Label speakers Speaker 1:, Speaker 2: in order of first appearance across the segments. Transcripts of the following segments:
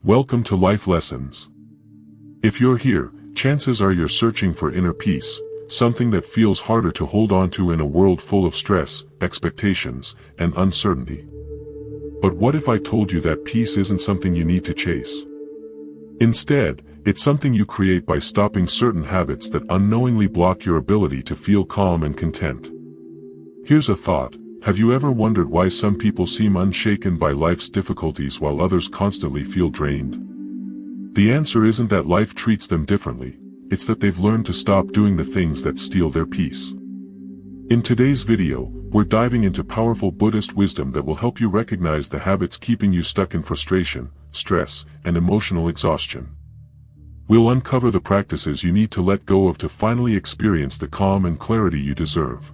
Speaker 1: Welcome to Life Lessons. If you're here, chances are you're searching for inner peace, something that feels harder to hold on to in a world full of stress, expectations, and uncertainty. But what if I told you that peace isn't something you need to chase? Instead, it's something you create by stopping certain habits that unknowingly block your ability to feel calm and content. Here's a thought. Have you ever wondered why some people seem unshaken by life's difficulties while others constantly feel drained? The answer isn't that life treats them differently, it's that they've learned to stop doing the things that steal their peace. In today's video, we're diving into powerful Buddhist wisdom that will help you recognize the habits keeping you stuck in frustration, stress, and emotional exhaustion. We'll uncover the practices you need to let go of to finally experience the calm and clarity you deserve.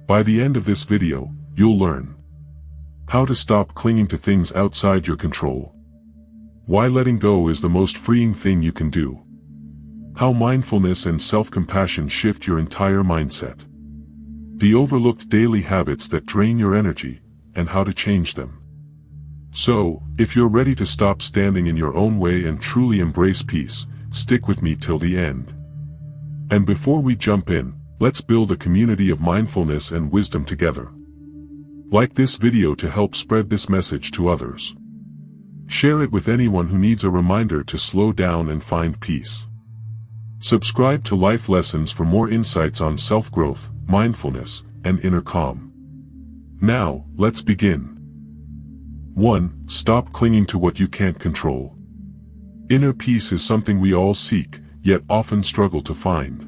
Speaker 1: By the end of this video, you'll learn how to stop clinging to things outside your control, why letting go is the most freeing thing you can do, how mindfulness and self-compassion shift your entire mindset, the overlooked daily habits that drain your energy, and how to change them. So, if you're ready to stop standing in your own way and truly embrace peace, stick with me till the end. And before we jump in, let's build a community of mindfulness and wisdom together. Like this video to help spread this message to others. Share it with anyone who needs a reminder to slow down and find peace. Subscribe to Life Lessons for more insights on self-growth, mindfulness, and inner calm. Now, let's begin. 1. Stop clinging to what you can't control. Inner peace is something we all seek, yet often struggle to find.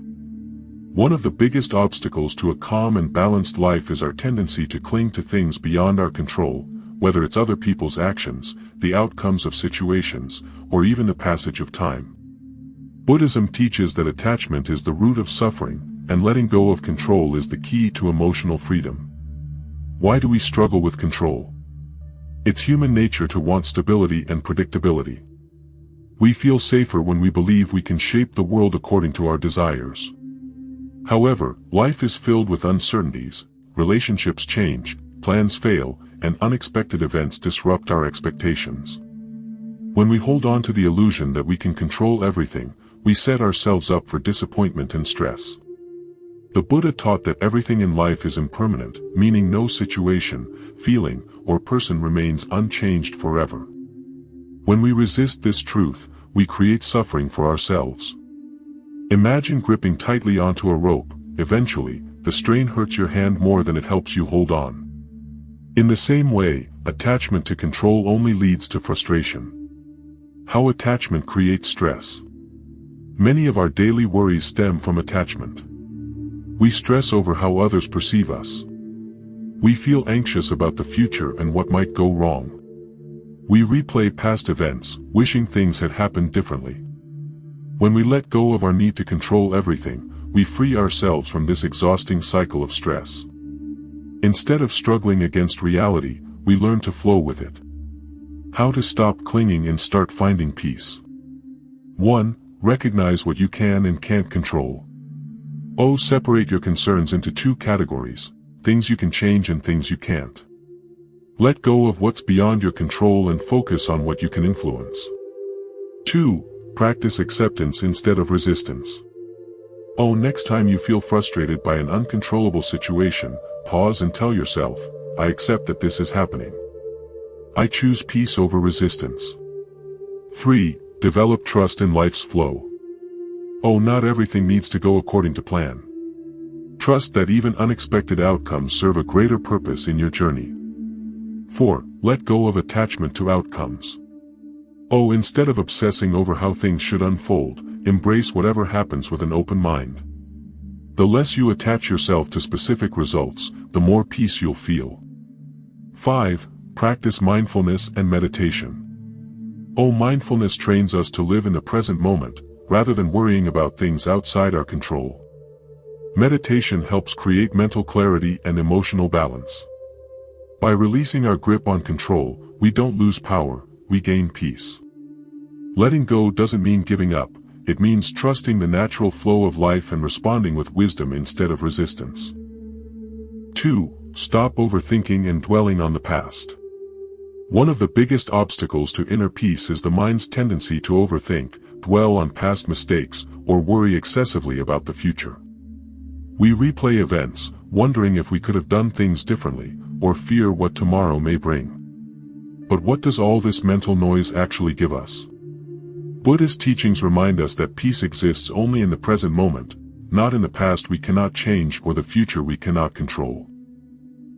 Speaker 1: One of the biggest obstacles to a calm and balanced life is our tendency to cling to things beyond our control, whether it's other people's actions, the outcomes of situations, or even the passage of time. Buddhism teaches that attachment is the root of suffering, and letting go of control is the key to emotional freedom. Why do we struggle with control? It's human nature to want stability and predictability. We feel safer when we believe we can shape the world according to our desires. However, life is filled with uncertainties, relationships change, plans fail, and unexpected events disrupt our expectations. When we hold on to the illusion that we can control everything, we set ourselves up for disappointment and stress. The Buddha taught that everything in life is impermanent, meaning no situation, feeling, or person remains unchanged forever. When we resist this truth, we create suffering for ourselves. Imagine gripping tightly onto a rope. Eventually, the strain hurts your hand more than it helps you hold on. In the same way, attachment to control only leads to frustration. How attachment creates stress. Many of our daily worries stem from attachment. We stress over how others perceive us. We feel anxious about the future and what might go wrong. We replay past events, wishing things had happened differently. When we let go of our need to control everything, we free ourselves from this exhausting cycle of stress. Instead of struggling against reality, we learn to flow with it. How to stop clinging and start finding peace. 1. Recognize what you can and can't control. Separate your concerns into two categories: things you can change and things you can't. Let go of what's beyond your control and focus on what you can influence. 2. Practice acceptance instead of resistance. Next time you feel frustrated by an uncontrollable situation, pause and tell yourself, I accept that this is happening. I choose peace over resistance. 3. Develop trust in life's flow. Not everything needs to go according to plan. Trust that even unexpected outcomes serve a greater purpose in your journey. 4. Let go of attachment to outcomes. Instead of obsessing over how things should unfold, embrace whatever happens with an open mind. The less you attach yourself to specific results, the more peace you'll feel. 5. Practice mindfulness and meditation. Mindfulness trains us to live in the present moment, rather than worrying about things outside our control. Meditation helps create mental clarity and emotional balance. By releasing our grip on control, we don't lose power, we gain peace. Letting go doesn't mean giving up, it means trusting the natural flow of life and responding with wisdom instead of resistance. 2. Stop overthinking and dwelling on the past. One of the biggest obstacles to inner peace is the mind's tendency to overthink, dwell on past mistakes, or worry excessively about the future. We replay events, wondering if we could have done things differently, or fear what tomorrow may bring. But what does all this mental noise actually give us? Buddhist teachings remind us that peace exists only in the present moment, not in the past we cannot change or the future we cannot control.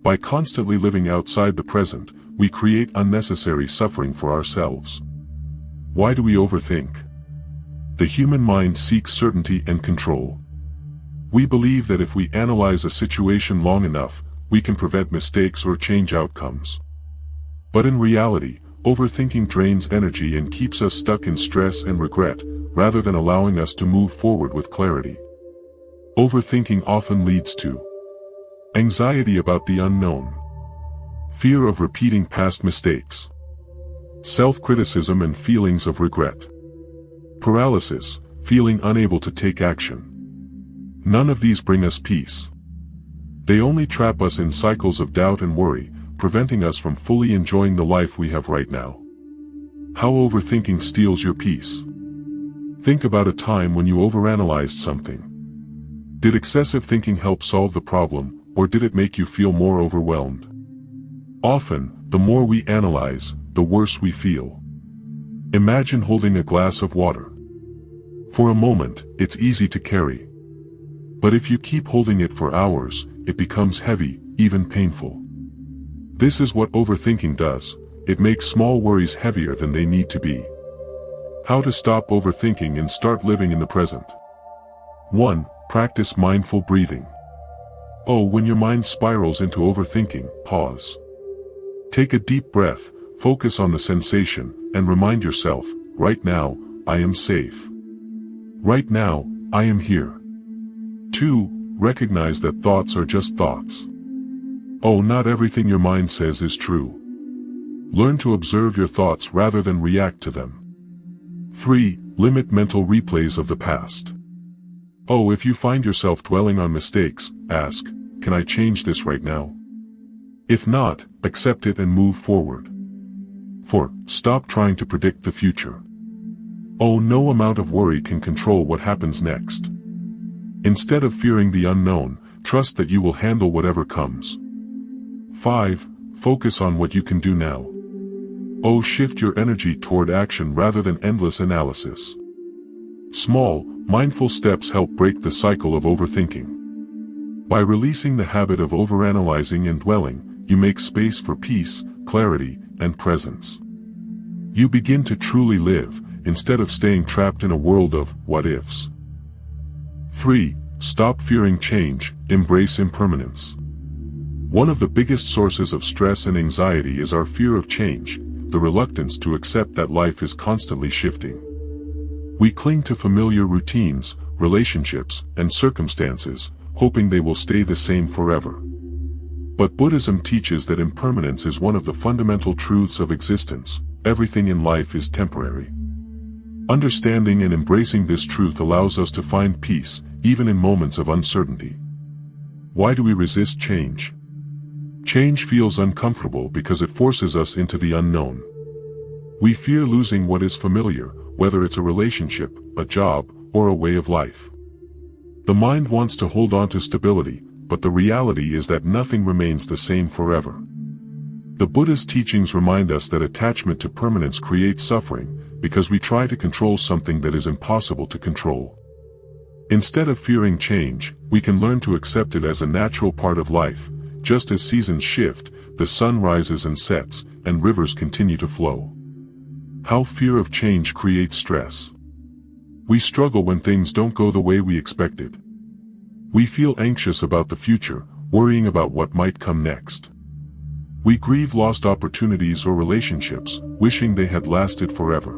Speaker 1: By constantly living outside the present, we create unnecessary suffering for ourselves. Why do we overthink? The human mind seeks certainty and control. We believe that if we analyze a situation long enough, we can prevent mistakes or change outcomes. But in reality, overthinking drains energy and keeps us stuck in stress and regret, rather than allowing us to move forward with clarity. Overthinking often leads to anxiety about the unknown, fear of repeating past mistakes, self-criticism and feelings of regret, paralysis, feeling unable to take action. None of these bring us peace. They only trap us in cycles of doubt and worry, preventing us from fully enjoying the life we have right now. How overthinking steals your peace. Think about a time when you overanalyzed something. Did excessive thinking help solve the problem, or did it make you feel more overwhelmed? Often, the more we analyze, the worse we feel. Imagine holding a glass of water. For a moment, it's easy to carry. But if you keep holding it for hours, it becomes heavy, even painful. This is what overthinking does. It makes small worries heavier than they need to be. How to stop overthinking and start living in the present. 1. Practice mindful breathing. When your mind spirals into overthinking, pause. Take a deep breath, focus on the sensation, and remind yourself, right now, I am safe. Right now, I am here. 2. Recognize that thoughts are just thoughts. Not everything your mind says is true. Learn to observe your thoughts rather than react to them. 3. Limit mental replays of the past. If you find yourself dwelling on mistakes, ask, can I change this right now? If not, accept it and move forward. 4. Stop trying to predict the future. No amount of worry can control what happens next. Instead of fearing the unknown, trust that you will handle whatever comes. 5. Focus on what you can do now. Shift your energy toward action rather than endless analysis. Small, mindful steps help break the cycle of overthinking. By releasing the habit of overanalyzing and dwelling, you make space for peace, clarity, and presence. You begin to truly live, instead of staying trapped in a world of what-ifs. 3. Stop fearing change, embrace impermanence. One of the biggest sources of stress and anxiety is our fear of change, the reluctance to accept that life is constantly shifting. We cling to familiar routines, relationships, and circumstances, hoping they will stay the same forever. But Buddhism teaches that impermanence is one of the fundamental truths of existence. Everything in life is temporary. Understanding and embracing this truth allows us to find peace, even in moments of uncertainty. Why do we resist change? Change feels uncomfortable because it forces us into the unknown. We fear losing what is familiar, whether it's a relationship, a job, or a way of life. The mind wants to hold on to stability, but the reality is that nothing remains the same forever. The Buddhist teachings remind us that attachment to permanence creates suffering, because we try to control something that is impossible to control. Instead of fearing change, we can learn to accept it as a natural part of life. Just as seasons shift, the sun rises and sets, and rivers continue to flow. How fear of change creates stress. We struggle when things don't go the way we expected. We feel anxious about the future, worrying about what might come next. We grieve lost opportunities or relationships, wishing they had lasted forever.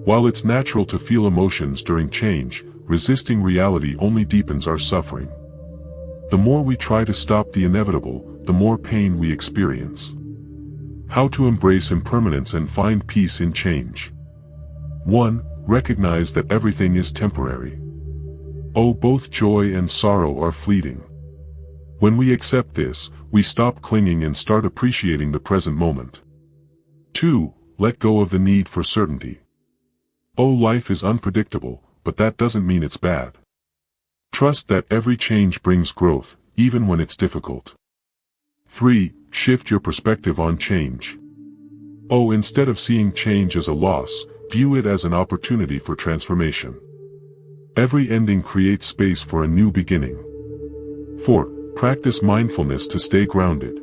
Speaker 1: While it's natural to feel emotions during change, resisting reality only deepens our suffering. The more we try to stop the inevitable, the more pain we experience. How to embrace impermanence and find peace in change. 1. Recognize that everything is temporary. Both joy and sorrow are fleeting. When we accept this, we stop clinging and start appreciating the present moment. 2. Let go of the need for certainty. Oh, life is unpredictable, but that doesn't mean it's bad. Trust that every change brings growth, even when it's difficult. 3. Shift your perspective on change. Oh, instead of seeing change as a loss, view it as an opportunity for transformation. Every ending creates space for a new beginning. 4. Practice mindfulness to stay grounded.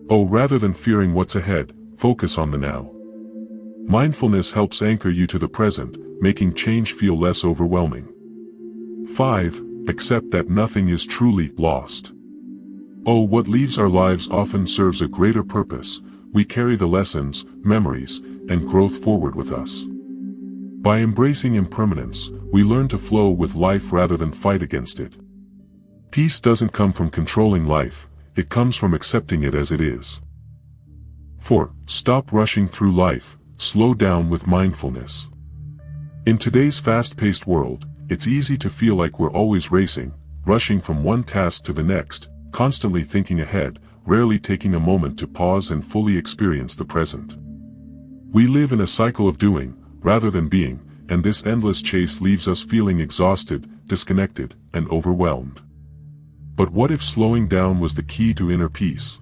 Speaker 1: Oh, rather than fearing what's ahead, focus on the now. Mindfulness helps anchor you to the present, making change feel less overwhelming. 5. Accept that nothing is truly lost. Oh, what leaves our lives often serves a greater purpose. We carry the lessons, memories, and growth forward with us. By embracing impermanence, we learn to flow with life rather than fight against it. Peace doesn't come from controlling life, it comes from accepting it as it is. 4. Stop rushing through life, slow down with mindfulness. In today's fast-paced world, it's easy to feel like we're always racing, rushing from one task to the next, constantly thinking ahead, rarely taking a moment to pause and fully experience the present. We live in a cycle of doing, rather than being, and this endless chase leaves us feeling exhausted, disconnected, and overwhelmed. But what if slowing down was the key to inner peace?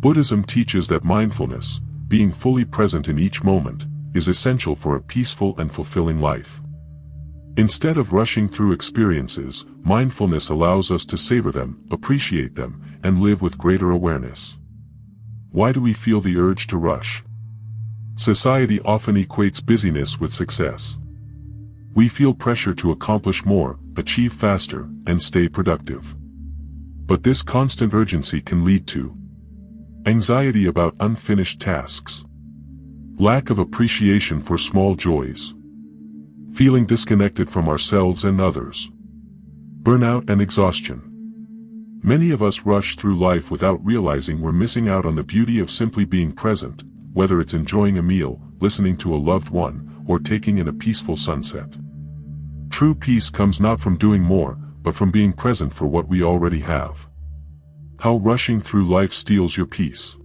Speaker 1: Buddhism teaches that mindfulness, being fully present in each moment, is essential for a peaceful and fulfilling life. Instead of rushing through experiences, mindfulness allows us to savor them, appreciate them, and live with greater awareness. Why do we feel the urge to rush? Society often equates busyness with success. We feel pressure to accomplish more, achieve faster, and stay productive. But this constant urgency can lead to anxiety about unfinished tasks, lack of appreciation for small joys, feeling disconnected from ourselves and others, burnout and exhaustion. Many of us rush through life without realizing we're missing out on the beauty of simply being present, whether it's enjoying a meal, listening to a loved one, or taking in a peaceful sunset. True peace comes not from doing more, but from being present for what we already have. How rushing through life steals your peace.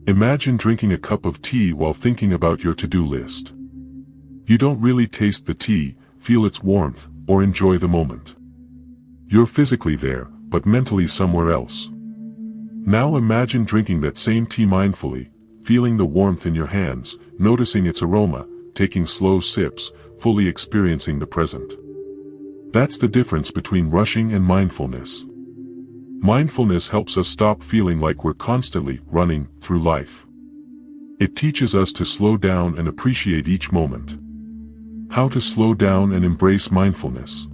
Speaker 1: Imagine drinking a cup of tea while thinking about your to-do list. You don't really taste the tea, feel its warmth, or enjoy the moment. You're physically there, but mentally somewhere else. Now imagine drinking that same tea mindfully, feeling the warmth in your hands, noticing its aroma, taking slow sips, fully experiencing the present. That's the difference between rushing and mindfulness. Mindfulness helps us stop feeling like we're constantly running through life. It teaches us to slow down and appreciate each moment. How to slow down and embrace mindfulness.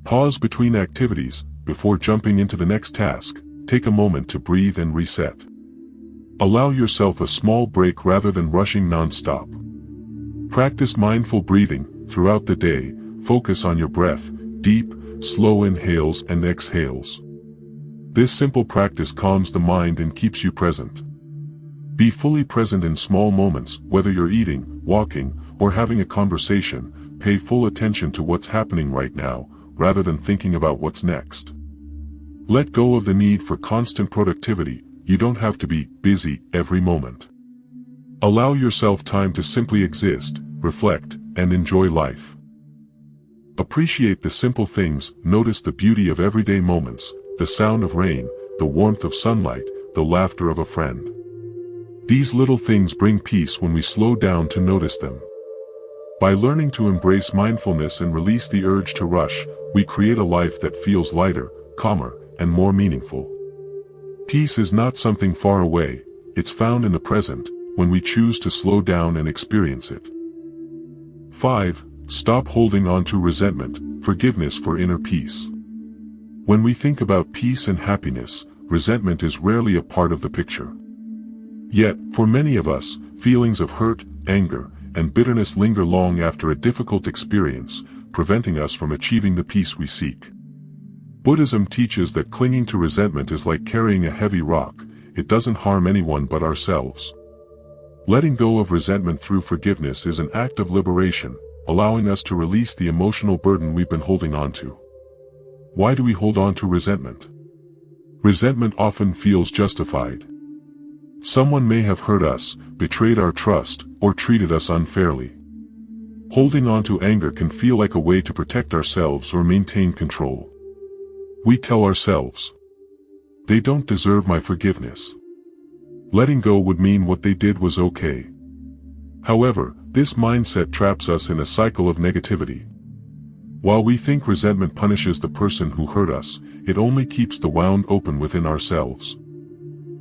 Speaker 1: Pause between activities. Before jumping into the next task, take a moment to breathe and reset. Allow yourself a small break rather than rushing non-stop. Practice mindful breathing. Throughout the day, focus on your breath, deep, slow inhales and exhales. This simple practice calms the mind and keeps you present. Be fully present in small moments, whether you're eating, walking, or having a conversation. Pay full attention to what's happening right now, rather than thinking about what's next. Let go of the need for constant productivity. You don't have to be busy every moment. Allow yourself time to simply exist, reflect, and enjoy life. Appreciate the simple things. Notice the beauty of everyday moments, the sound of rain, the warmth of sunlight, the laughter of a friend. These little things bring peace when we slow down to notice them. By learning to embrace mindfulness and release the urge to rush, we create a life that feels lighter, calmer, and more meaningful. Peace is not something far away, it's found in the present, when we choose to slow down and experience it. 5. Stop holding on to resentment, forgiveness for inner peace. When we think about peace and happiness, resentment is rarely a part of the picture. Yet, for many of us, feelings of hurt, anger, and bitterness linger long after a difficult experience, preventing us from achieving the peace we seek. Buddhism teaches that clinging to resentment is like carrying a heavy rock. It doesn't harm anyone but ourselves. Letting go of resentment through forgiveness is an act of liberation, allowing us to release the emotional burden we've been holding on to. Why do we hold on to resentment? Resentment often feels justified. Someone may have hurt us, betrayed our trust, or treated us unfairly. Holding on to anger can feel like a way to protect ourselves or maintain control. We tell ourselves, "They don't deserve my forgiveness." Letting go would mean what they did was okay. However, this mindset traps us in a cycle of negativity. While we think resentment punishes the person who hurt us, it only keeps the wound open within ourselves.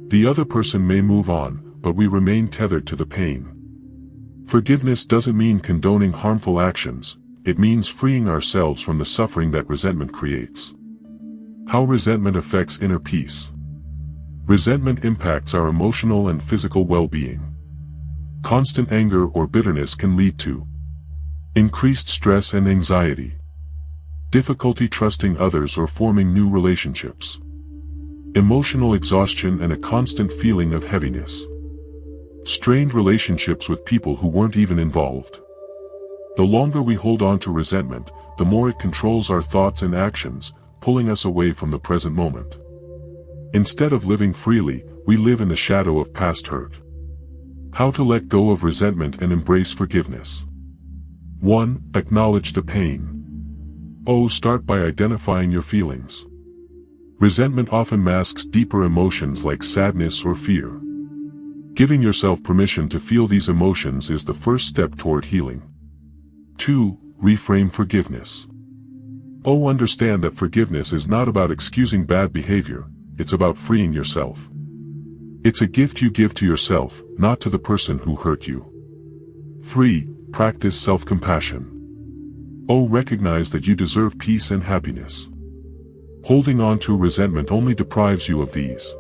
Speaker 1: The other person may move on, but we remain tethered to the pain. Forgiveness doesn't mean condoning harmful actions, it means freeing ourselves from the suffering that resentment creates. How resentment affects inner peace. Resentment impacts our emotional and physical well-being. Constant anger or bitterness can lead to increased stress and anxiety, difficulty trusting others or forming new relationships, emotional exhaustion and a constant feeling of heaviness, strained relationships with people who weren't even involved. The longer we hold on to resentment, the more it controls our thoughts and actions, pulling us away from the present moment. Instead of living freely, we live in the shadow of past hurt. How to let go of resentment and embrace forgiveness. 1. Acknowledge the pain. Start by identifying your feelings. Resentment often masks deeper emotions like sadness or fear. Giving yourself permission to feel these emotions is the first step toward healing. 2. Reframe forgiveness. Understand that forgiveness is not about excusing bad behavior, it's about freeing yourself. It's a gift you give to yourself, not to the person who hurt you. 3. Practice self-compassion. Recognize that you deserve peace and happiness. Holding on to resentment only deprives you of these.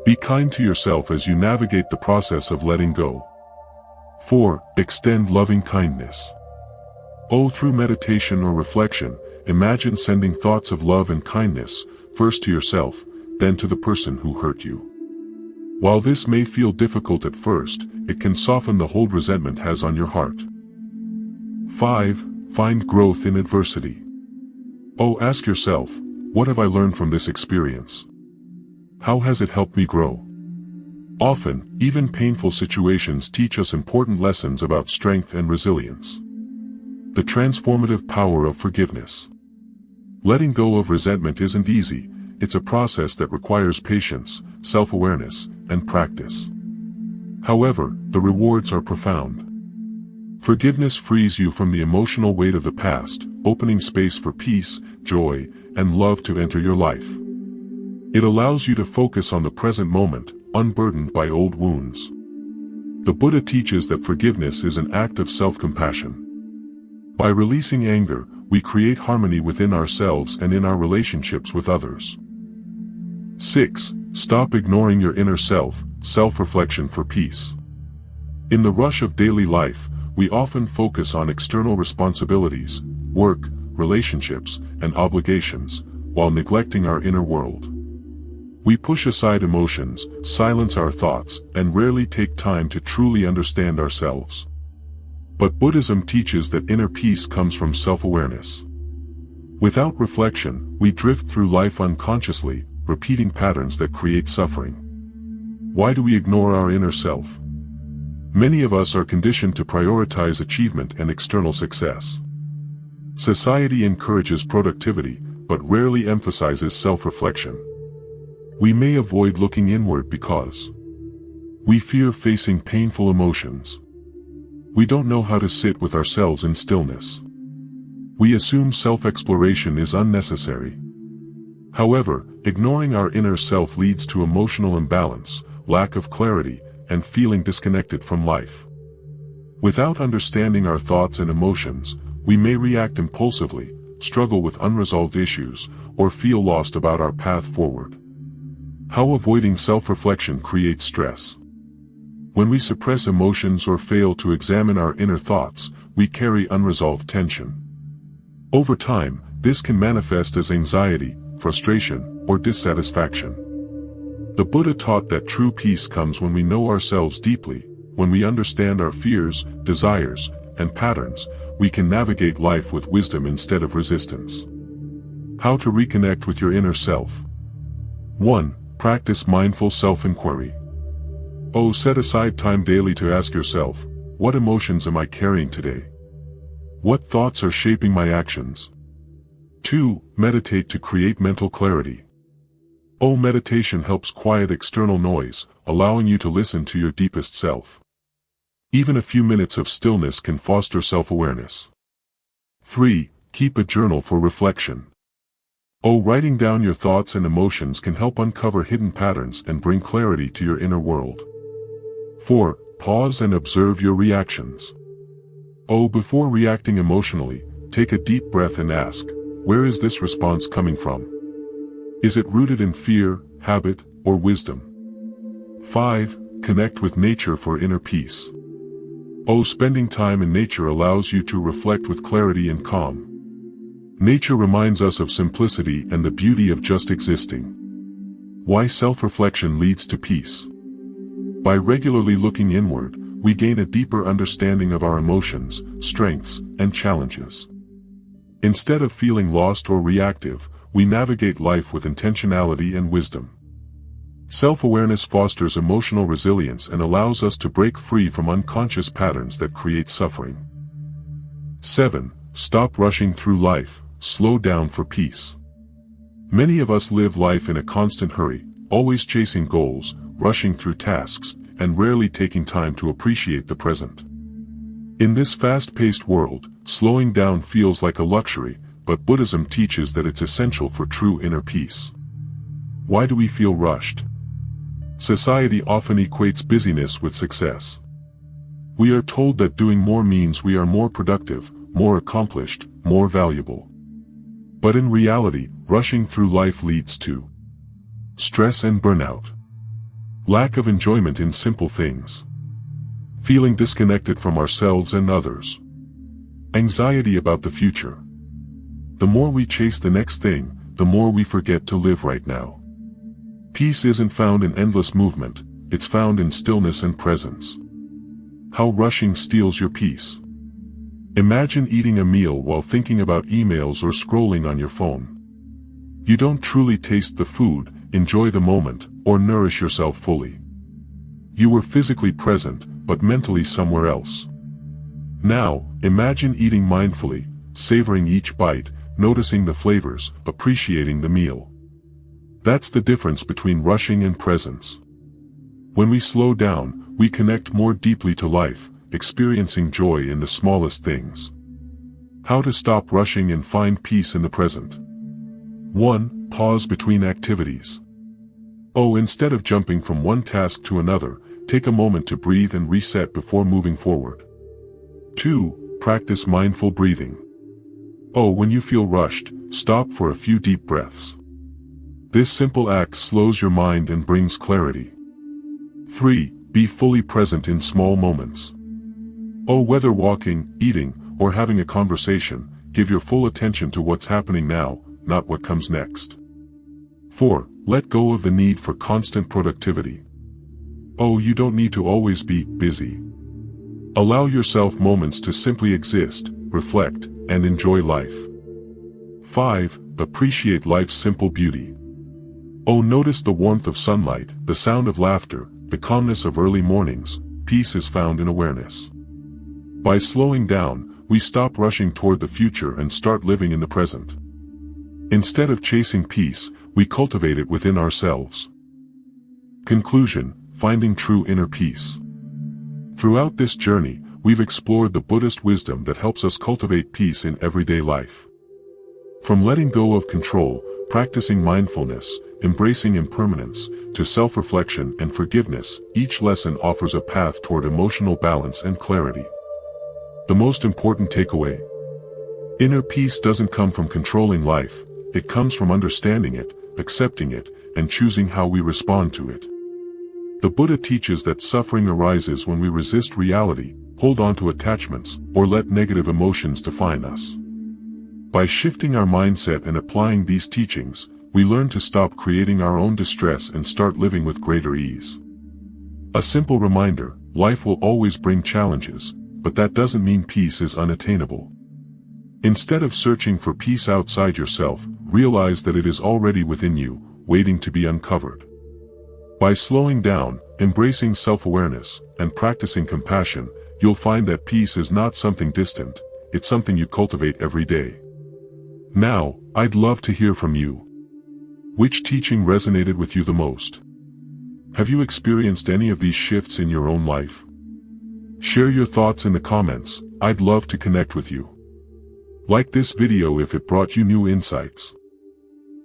Speaker 1: Be kind to yourself as you navigate the process of letting go. 4. Extend loving kindness. Through meditation or reflection, imagine sending thoughts of love and kindness, first to yourself, then to the person who hurt you. While this may feel difficult at first, it can soften the hold resentment has on your heart. 5. Find growth in adversity. Ask yourself, what have I learned from this experience? How has it helped me grow? Often, even painful situations teach us important lessons about strength and resilience. The transformative power of forgiveness. Letting go of resentment isn't easy, it's a process that requires patience, self-awareness, and practice. However, the rewards are profound. Forgiveness frees you from the emotional weight of the past, opening space for peace, joy, and love to enter your life. It allows you to focus on the present moment, unburdened by old wounds. The Buddha teaches that forgiveness is an act of self-compassion. By releasing anger, we create harmony within ourselves and in our relationships with others. 6. Stop ignoring your inner self, self-reflection for peace. In the rush of daily life, we often focus on external responsibilities, work, relationships, and obligations, while neglecting our inner world. We push aside emotions, silence our thoughts, and rarely take time to truly understand ourselves. But Buddhism teaches that inner peace comes from self-awareness. Without reflection, we drift through life unconsciously, repeating patterns that create suffering. Why do we ignore our inner self? Many of us are conditioned to prioritize achievement and external success. Society encourages productivity, but rarely emphasizes self-reflection. We may avoid looking inward because we fear facing painful emotions. We don't know how to sit with ourselves in stillness. We assume self-exploration is unnecessary. However, ignoring our inner self leads to emotional imbalance, lack of clarity, and feeling disconnected from life. Without understanding our thoughts and emotions, we may react impulsively, struggle with unresolved issues, or feel lost about our path forward. How avoiding self-reflection creates stress. When we suppress emotions or fail to examine our inner thoughts, we carry unresolved tension. Over time, this can manifest as anxiety, frustration, or dissatisfaction. The Buddha taught that true peace comes when we know ourselves deeply. When we understand our fears, desires, and patterns, we can navigate life with wisdom instead of resistance. How to reconnect with your inner self. 1. Practice mindful self-inquiry. Oh, set aside time daily to ask yourself, what emotions am I carrying today? What thoughts are shaping my actions? 2. Meditate to create mental clarity. Oh, meditation helps quiet external noise, allowing you to listen to your deepest self. Even a few minutes of stillness can foster self-awareness. 3. Keep a journal for reflection. Oh, writing down your thoughts and emotions can help uncover hidden patterns and bring clarity to your inner world. 4. Pause and observe your reactions. Oh, before reacting emotionally, take a deep breath and ask, where is this response coming from? Is it rooted in fear, habit, or wisdom? 5. Connect with nature for inner peace. Oh, spending time in nature allows you to reflect with clarity and calm. Nature reminds us of simplicity and the beauty of just existing. Why self-reflection leads to peace. By regularly looking inward, we gain a deeper understanding of our emotions, strengths, and challenges. Instead of feeling lost or reactive, we navigate life with intentionality and wisdom. Self-awareness fosters emotional resilience and allows us to break free from unconscious patterns that create suffering. 7. Stop rushing through life, slow down for peace. Many of us live life in a constant hurry, always chasing goals, rushing through tasks, and rarely taking time to appreciate the present. In this fast-paced world, slowing down feels like a luxury, but Buddhism teaches that it's essential for true inner peace. Why do we feel rushed? Society often equates busyness with success. We are told that doing more means we are more productive, more accomplished, more valuable. But in reality, rushing through life leads to stress and burnout, lack of enjoyment in simple things, feeling disconnected from ourselves and others, anxiety about the future. The more we chase the next thing, the more we forget to live right now. Peace isn't found in endless movement, it's found in stillness and presence. How rushing steals your peace. Imagine eating a meal while thinking about emails or scrolling on your phone. You don't truly taste the food, enjoy the moment, or nourish yourself fully. You were physically present, but mentally somewhere else. Now, imagine eating mindfully, savoring each bite, noticing the flavors, appreciating the meal. That's the difference between rushing and presence. When we slow down, we connect more deeply to life, experiencing joy in the smallest things. How to stop rushing and find peace in the present. 1. Pause between activities. Oh, instead of jumping from one task to another, take a moment to breathe and reset before moving forward. 2. Practice mindful breathing. Oh, when you feel rushed, stop for a few deep breaths. This simple act slows your mind and brings clarity. 3. Be fully present in small moments. Oh, whether walking, eating, or having a conversation, give your full attention to what's happening now, not what comes next. 4. Let go of the need for constant productivity. Oh, you don't need to always be busy. Allow yourself moments to simply exist, reflect, and enjoy life. 5. Appreciate life's simple beauty. Oh, notice the warmth of sunlight, the sound of laughter, the calmness of early mornings. Peace is found in awareness. By slowing down, we stop rushing toward the future and start living in the present. Instead of chasing peace, we cultivate it within ourselves. Conclusion: finding true inner peace. Throughout this journey, we've explored the Buddhist wisdom that helps us cultivate peace in everyday life. From letting go of control, practicing mindfulness, embracing impermanence, to self-reflection and forgiveness, each lesson offers a path toward emotional balance and clarity. The most important takeaway: inner peace doesn't come from controlling life, it comes from understanding it, accepting it, and choosing how we respond to it. The Buddha teaches that suffering arises when we resist reality, hold on to attachments, or let negative emotions define us. By shifting our mindset and applying these teachings, we learn to stop creating our own distress and start living with greater ease. A simple reminder: life will always bring challenges, but that doesn't mean peace is unattainable. Instead of searching for peace outside yourself, realize that it is already within you, waiting to be uncovered. By slowing down, embracing self-awareness, and practicing compassion, you'll find that peace is not something distant, it's something you cultivate every day. Now, I'd love to hear from you. Which teaching resonated with you the most? Have you experienced any of these shifts in your own life? Share your thoughts in the comments, I'd love to connect with you. Like this video if it brought you new insights.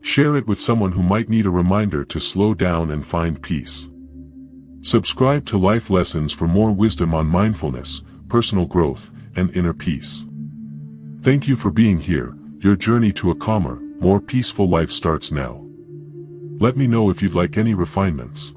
Speaker 1: Share it with someone who might need a reminder to slow down and find peace. Subscribe to Life Lessons for more wisdom on mindfulness, personal growth, and inner peace. Thank you for being here. Your journey to a calmer, more peaceful life starts now. Let me know if you'd like any refinements.